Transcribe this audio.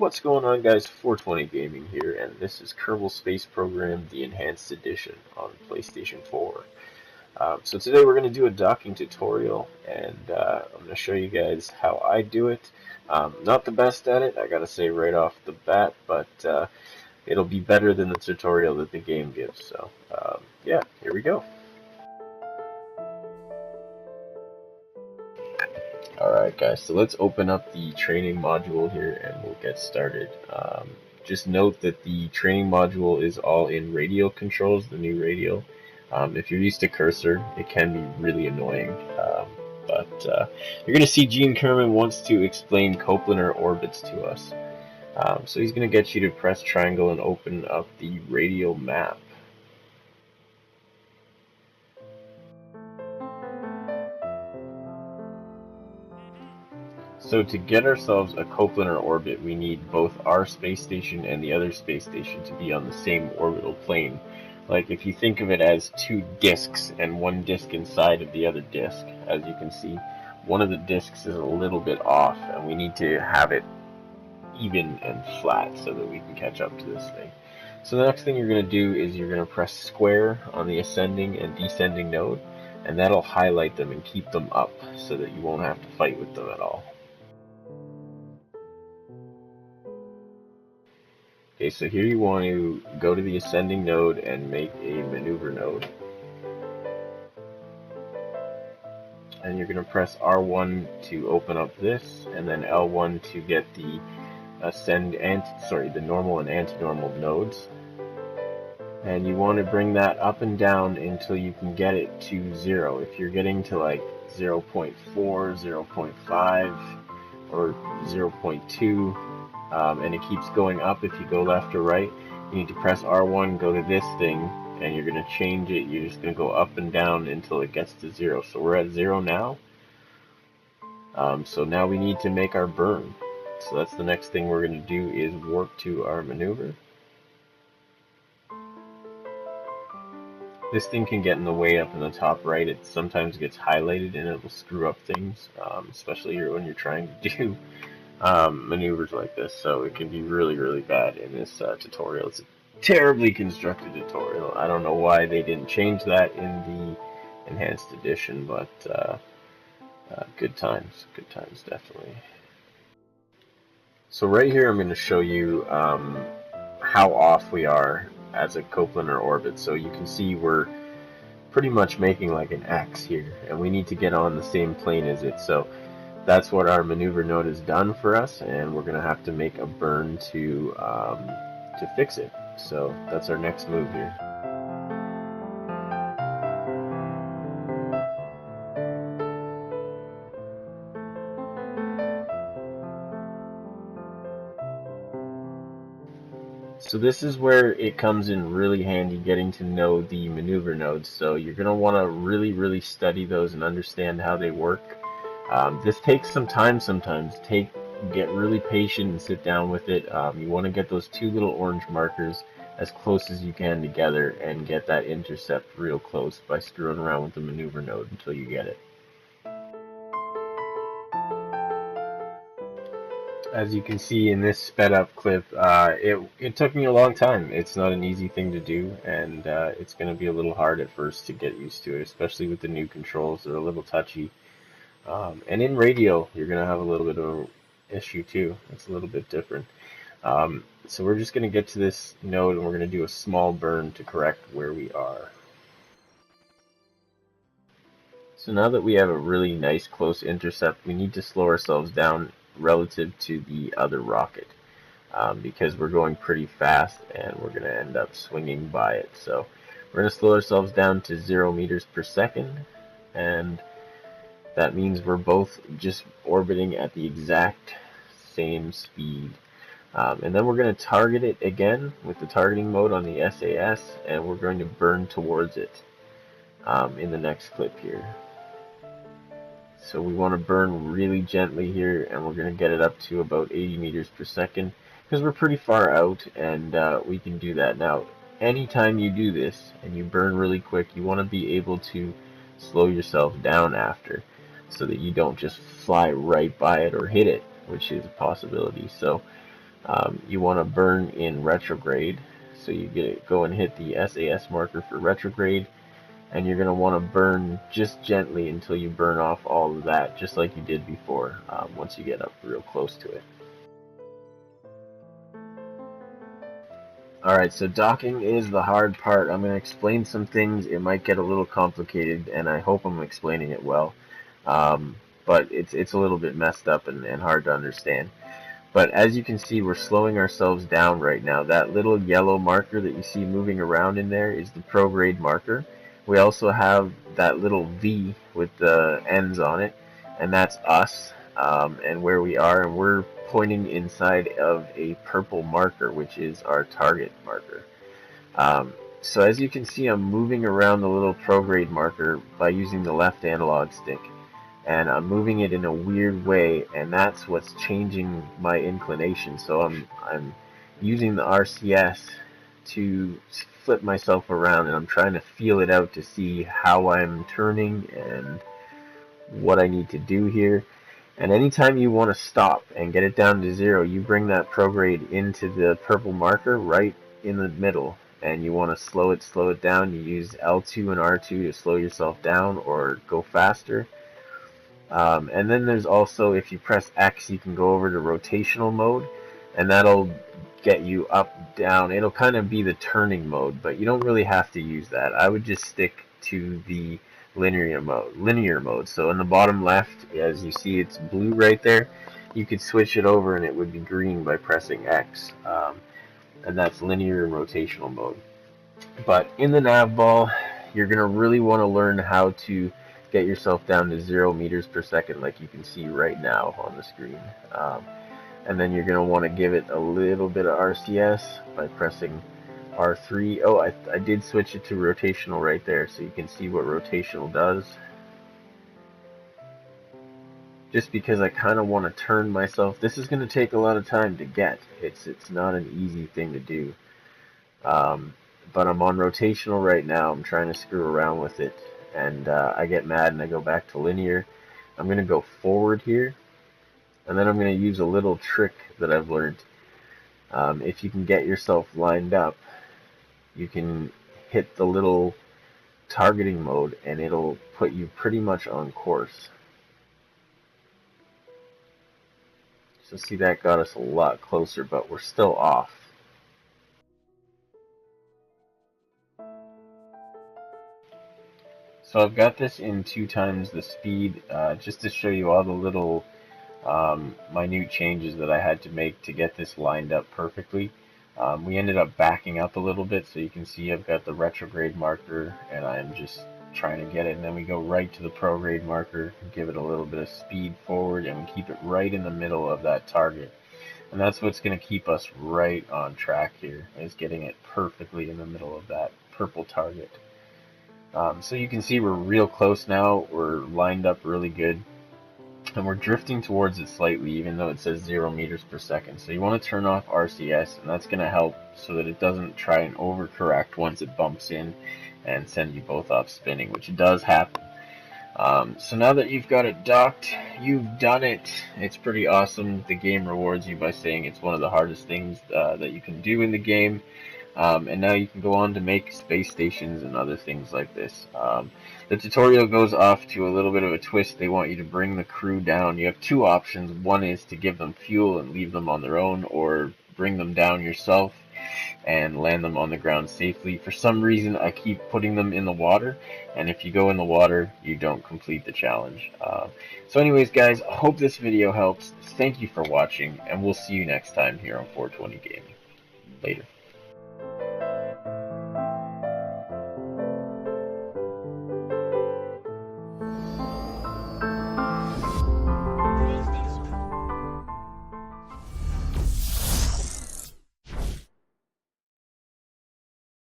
What's going on, guys? 420 Gaming here, and this is Kerbal Space Program, the Enhanced Edition on PlayStation 4. So today we're going to do a docking tutorial, and I'm going to show you guys how I do it. Not the best at it, I gotta say right off the bat, but it'll be better than the tutorial that the game gives. So yeah, here we go. Alright guys, so let's open up the training module here and we'll get started. Just note that the training module is all in radial controls, the new radial. If you're used to cursor, it can be really annoying. But you're going to see Gene Kerman wants to explain coplanar orbits to us. So he's going to get you to press triangle and open up the radial map. So to get ourselves a coplanar orbit, we need both our space station and the other space station to be on the same orbital plane. Like if you think of it as two disks and one disk inside of the other disk, as you can see, one of the disks is a little bit off and we need to have it even and flat so that we can catch up to this thing. So the next thing you're going to do is you're going to press square on the ascending and descending node, and that'll highlight them and keep them up so that you won't have to fight with them at all. Okay, so here you want to go to the ascending node and make a maneuver node. And you're going to press R1 to open up this, and then L1 to get the the normal and anti-normal nodes. And you want to bring that up and down until you can get it to 0. If you're getting to like 0.4, 0.5, or 0.2, and it keeps going up if you go left or right, you need to press R1, go to this thing, and you're going to change it. You're just going to go up and down until it gets to 0. So we're at 0 now. So now we need to make our burn. So that's the next thing we're going to do, is warp to our maneuver. This thing can get in the way up in the top right. It sometimes gets highlighted and it will screw up things, especially when you're trying to do maneuvers like this. So it can be really, really bad in this tutorial. It's a terribly constructed tutorial. I don't know why they didn't change that in the Enhanced Edition, but good times definitely. So right here I'm going to show you how off we are as a coplanar orbit. So you can see we're pretty much making like an X here, and we need to get on the same plane as it. So that's what our maneuver node has done for us, and we're going to have to make a burn to fix it. So that's our next move here. So this is where it comes in really handy, getting to know the maneuver nodes. So you're going to want to really study those and understand how they work. This takes some time sometimes. Get really patient and sit down with it. You want to get those two little orange markers as close as you can together and get that intercept real close by screwing around with the maneuver node until you get it. As you can see in this sped up clip, it took me a long time. It's not an easy thing to do, and it's going to be a little hard at first to get used to it, especially with the new controls. They're a little touchy. And in radial, you're going to have a little bit of an issue too. It's a little bit different. So we're just going to get to this node and we're going to do a small burn to correct where we are. So now that we have a really nice close intercept, we need to slow ourselves down relative to the other rocket, because we're going pretty fast and we're going to end up swinging by it. So we're going to slow ourselves down to 0 meters per second, and that means we're both just orbiting at the exact same speed. And then we're going to target it again with the targeting mode on the SAS, and we're going to burn towards it in the next clip here. So we want to burn really gently here, and we're going to get it up to about 80 meters per second because we're pretty far out, and we can do that. Now, anytime you do this and you burn really quick, you want to be able to slow yourself down after, so that you don't just fly right by it or hit it, which is a possibility. So You want to burn in retrograde, so you go and hit the SAS marker for retrograde, and you're going to want to burn just gently until you burn off all of that, just like you did before, once you get up real close to it. Alright, so docking is the hard part. I'm going to explain some things. It might get a little complicated, and I hope I'm explaining it well. But it's a little bit messed up and hard to understand. But as you can see, we're slowing ourselves down right now. That little yellow marker that you see moving around in there is the prograde marker. We also have that little V with the ends on it, and that's us and where we are, and we're pointing inside of a purple marker, which is our target marker. So as you can see, I'm moving around the little prograde marker by using the left analog stick, and I'm moving it in a weird way, and that's what's changing my inclination. So I'm using the RCS to flip myself around, and I'm trying to feel it out to see how I'm turning and what I need to do here. And anytime you want to stop and get it down to 0, you bring that prograde into the purple marker right in the middle, and you want to slow it down. You use L2 and R2 to slow yourself down or go faster. And then there's also, if you press X, you can go over to rotational mode, and that'll get you up, down. It'll kind of be the turning mode, but you don't really have to use that. I would just stick to the linear mode. So in the bottom left, as you see, it's blue right there. You could switch it over and it would be green by pressing X, and that's linear and rotational mode. But in the nav ball, you're going to really want to learn how to get yourself down to 0 meters per second, like you can see right now on the screen. And then you're going to want to give it a little bit of RCS by pressing R3. Oh, I did switch it to rotational right there, so you can see what rotational does. Just because I kind of want to turn myself. This is going to take a lot of time to get. It's not an easy thing to do. But I'm on rotational right now. I'm trying to screw around with it, and I get mad and I go back to linear. I'm going to go forward here, and then I'm going to use a little trick that I've learned. If you can get yourself lined up, you can hit the little targeting mode, and it'll put you pretty much on course. So see, that got us a lot closer, but we're still off. So I've got this in 2 times the speed, just to show you all the little minute changes that I had to make to get this lined up perfectly. We ended up backing up a little bit, so you can see I've got the retrograde marker, and I'm just trying to get it, and then we go right to the prograde marker, give it a little bit of speed forward, and we keep it right in the middle of that target. And that's what's going to keep us right on track here, is getting it perfectly in the middle of that purple target. So you can see we're real close now. We're lined up really good, and we're drifting towards it slightly, even though it says 0 meters per second. So you want to turn off RCS, and that's going to help so that it doesn't try and overcorrect once it bumps in and send you both off spinning, which does happen. So now that you've got it docked, you've done it. It's pretty awesome. The game rewards you by saying it's one of the hardest things that you can do in the game. And now you can go on to make space stations and other things like this. The tutorial goes off to a little bit of a twist. They want you to bring the crew down. You have 2 options. One is to give them fuel and leave them on their own, or bring them down yourself and land them on the ground safely. For some reason, I keep putting them in the water, and if you go in the water, you don't complete the challenge. So anyways, guys, I hope this video helps. Thank you for watching, and we'll see you next time here on 420 Gaming. Later.